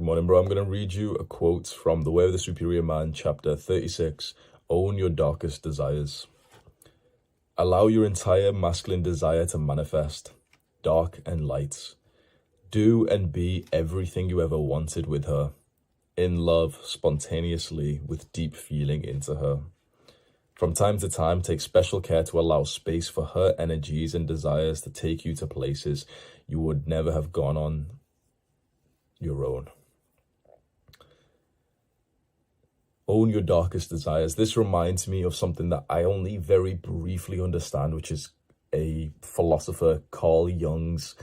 Good morning, bro. I'm going to read you a quote from The Way of the Superior Man, chapter 36, Own Your Darkest Desires. Allow your entire masculine desire to manifest, dark and light. Do and be everything you ever wanted with her, in love, spontaneously, with deep feeling into her. From time to time, take special care to allow space for her energies and desires to take you to places you would never have gone on your own. Own your darkest desires. This reminds me of something that I only very briefly understand, which is a philosopher, Carl Jung's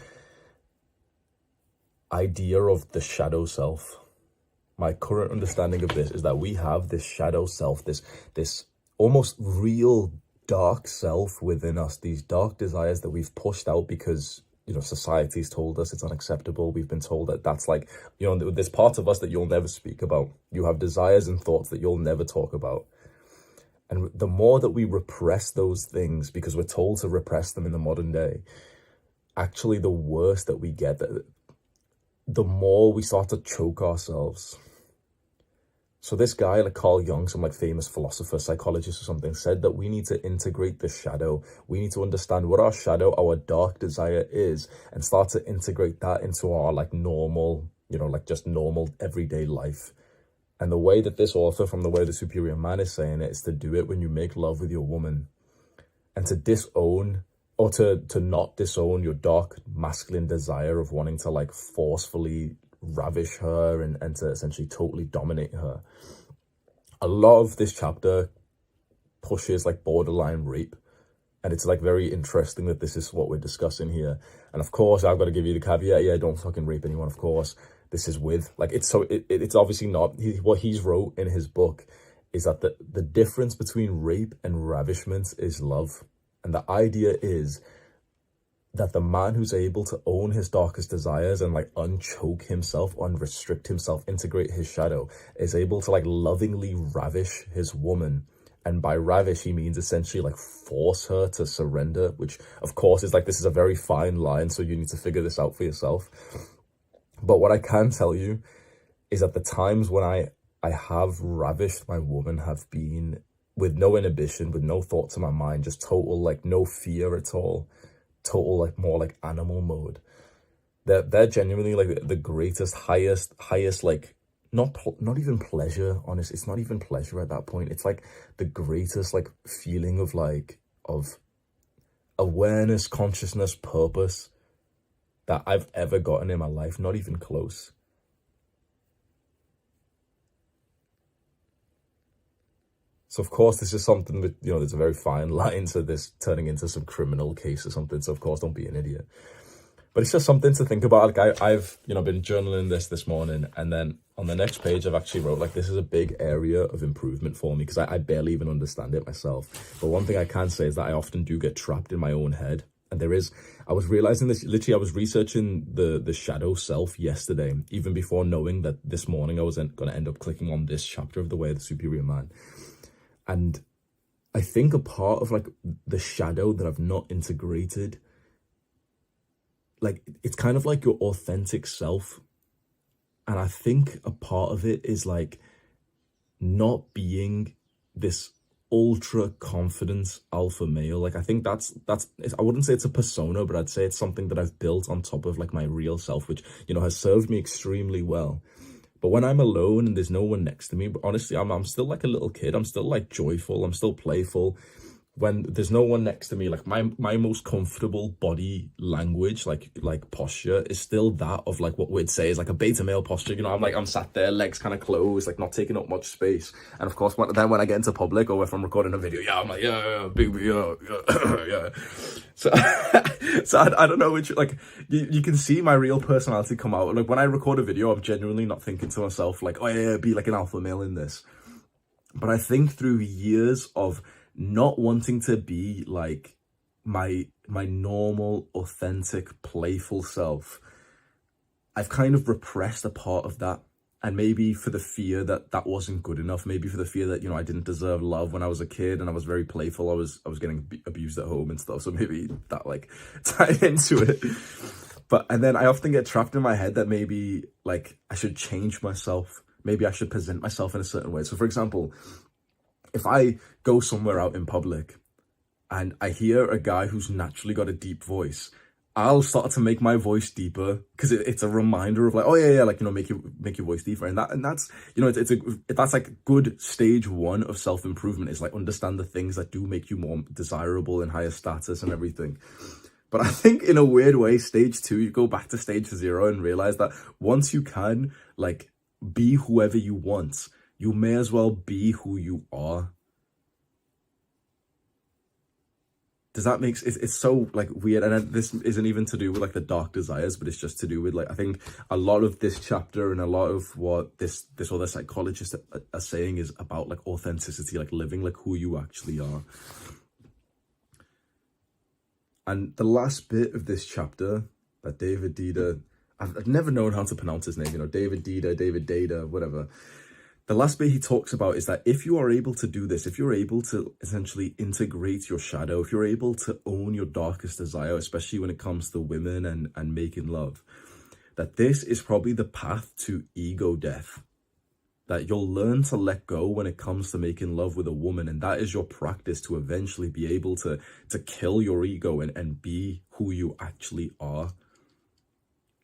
idea of the shadow self. My current understanding of this is that we have this shadow self, this almost real dark self within us, these dark desires that we've pushed out because, society's told us it's unacceptable. We've been told that that's like, there's parts of us that you'll never speak about. You have desires and thoughts that you'll never talk about. And the more that we repress those things, because we're told to repress them in the modern day, actually the worse that we get, the more we start to choke ourselves. So this guy, like Carl Jung, some famous philosopher, psychologist or something, said that we need to integrate the shadow. We need to understand what our shadow, our dark desire is, and start to integrate that into our normal, just normal everyday life. And the way that this author from The Way of the Superior Man is saying it is to do it when you make love with your woman, and to disown or to not disown your dark masculine desire of wanting to forcefully ravish her and to essentially totally dominate her. A lot of this chapter pushes borderline rape, and it's very interesting that this is what we're discussing here. And of course I've got to give you the caveat, yeah, don't fucking rape anyone. Of course this is with it's obviously not what he's wrote in his book is that the difference between rape and ravishment is love. And the idea is that the man who's able to own his darkest desires and unchoke himself, unrestrict himself, integrate his shadow, is able to lovingly ravish his woman. And by ravish, he means essentially force her to surrender, which of course is this is a very fine line. So you need to figure this out for yourself. But what I can tell you is that the times when I have ravished my woman have been with no inhibition, with no thoughts in my mind, just total, no fear at all. Total more animal mode. They're genuinely the greatest, highest not even pleasure, honestly. It's not even pleasure at that point. It's the greatest feeling of awareness, consciousness, purpose that I've ever gotten in my life. Not even close. So of course this is something that, there's a very fine line to this turning into some criminal case or something. So of course don't be an idiot. But it's just something to think about. I've been journaling this morning, and then on the next page I've actually wrote this is a big area of improvement for me because I barely even understand it myself. But one thing I can say is that I often do get trapped in my own head. And I was realizing this, literally I was researching the shadow self yesterday, even before knowing that this morning I was going to end up clicking on this chapter of The Way of the Superior Man. And I think a part of the shadow that I've not integrated, it's kind of your authentic self. And I think a part of it is not being this ultra confident alpha male. I think that's I wouldn't say it's a persona, but I'd say it's something that I've built on top of my real self, which has served me extremely well. But when I'm alone and there's no one next to me, but honestly, I'm still a little kid. I'm still joyful. I'm still playful. When there's no one next to me, my most comfortable body language, posture is still that of what we'd say is a beta male posture. I'm sat there, legs kind of closed, not taking up much space. And of course, when I get into public or if I'm recording a video, yeah, I'm yeah, big, yeah. So, I don't know which, you can see my real personality come out. When I record a video, I'm genuinely not thinking to myself, oh yeah, be an alpha male in this. But I think through years of not wanting to be my normal, authentic, playful self, I've kind of repressed a part of that. And maybe for the fear that wasn't good enough, maybe for the fear that, I didn't deserve love when I was a kid and I was very playful, I was getting abused at home and stuff. So maybe that tied into it. And then I often get trapped in my head that maybe like I should change myself. Maybe I should present myself in a certain way. So for example, if I go somewhere out in public and I hear a guy who's naturally got a deep voice, I'll start to make my voice deeper because it's a reminder of like, oh yeah, like, you know, make your voice deeper. And that's, you know, that's like good stage one of self-improvement, is like understand the things that do make you more desirable and higher status and everything. But I think in a weird way, stage two, you go back to stage zero and realize that once you can like be whoever you want, you may as well be who you are. Does that make sense? It's so like weird, and this isn't even to do with like the dark desires, but it's just to do with like, I think a lot of this chapter and a lot of what this other psychologist are saying is about like authenticity, like living like who you actually are. And the last bit of this chapter that David Deida, I've never known how to pronounce his name, you know, David Deida, David Deida, whatever. The last bit he talks about is that if you are able to do this, if you're able to essentially integrate your shadow, if you're able to own your darkest desire, especially when it comes to women and making love, that this is probably the path to ego death. That you'll learn to let go when it comes to making love with a woman. And that is your practice to eventually be able to kill your ego and be who you actually are.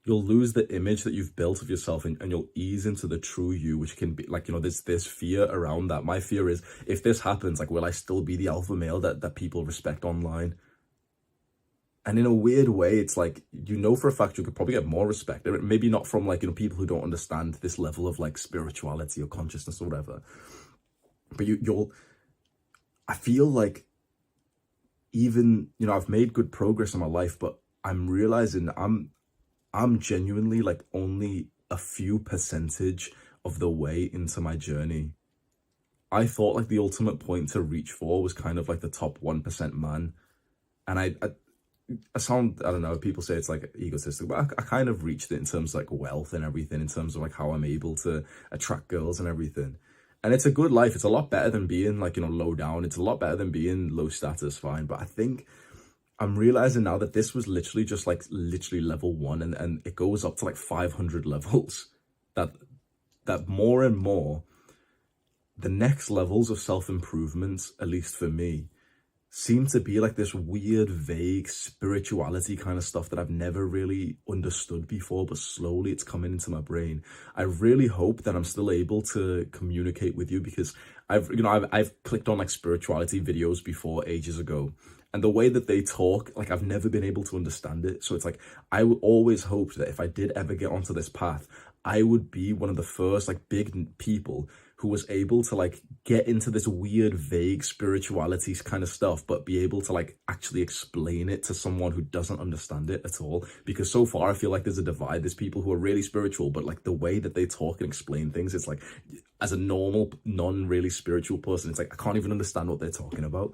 You'll lose the image that you've built of yourself and you'll ease into the true you, which can be like, you know, there's fear around that. My fear is, if this happens, like, will I still be the alpha male that people respect online? And in a weird way, it's like, you know, for a fact, you could probably get more respect. Maybe not from like, you know, people who don't understand this level of like spirituality or consciousness or whatever. But I feel like even, you know, I've made good progress in my life, but I'm realizing I'm genuinely like only a few percentage of the way into my journey. I thought like the ultimate point to reach for was kind of like the top 1% man. And I sound, I don't know, people say it's like egotistic, but I kind of reached it in terms of like wealth and everything, in terms of like how I'm able to attract girls and everything. And it's a good life. It's a lot better than being like, you know, low down. It's a lot better than being low status, fine. But I think I'm realizing now that this was literally just like level 1, and it goes up to like 500 levels. That more and more, the next levels of self-improvement, at least for me, seem to be like this weird, vague spirituality kind of stuff that I've never really understood before, but slowly it's coming into my brain. I really hope that I'm still able to communicate with you, because I've clicked on like spirituality videos before ages ago, and the way that they talk, like I've never been able to understand it. So it's like, I would always hope that if I did ever get onto this path, I would be one of the first like big people who was able to like get into this weird, vague spirituality kind of stuff, but be able to like actually explain it to someone who doesn't understand it at all. Because so far I feel like there's a divide. There's people who are really spiritual, but like the way that they talk and explain things, it's like, as a normal, non-really spiritual person, it's like, I can't even understand what they're talking about.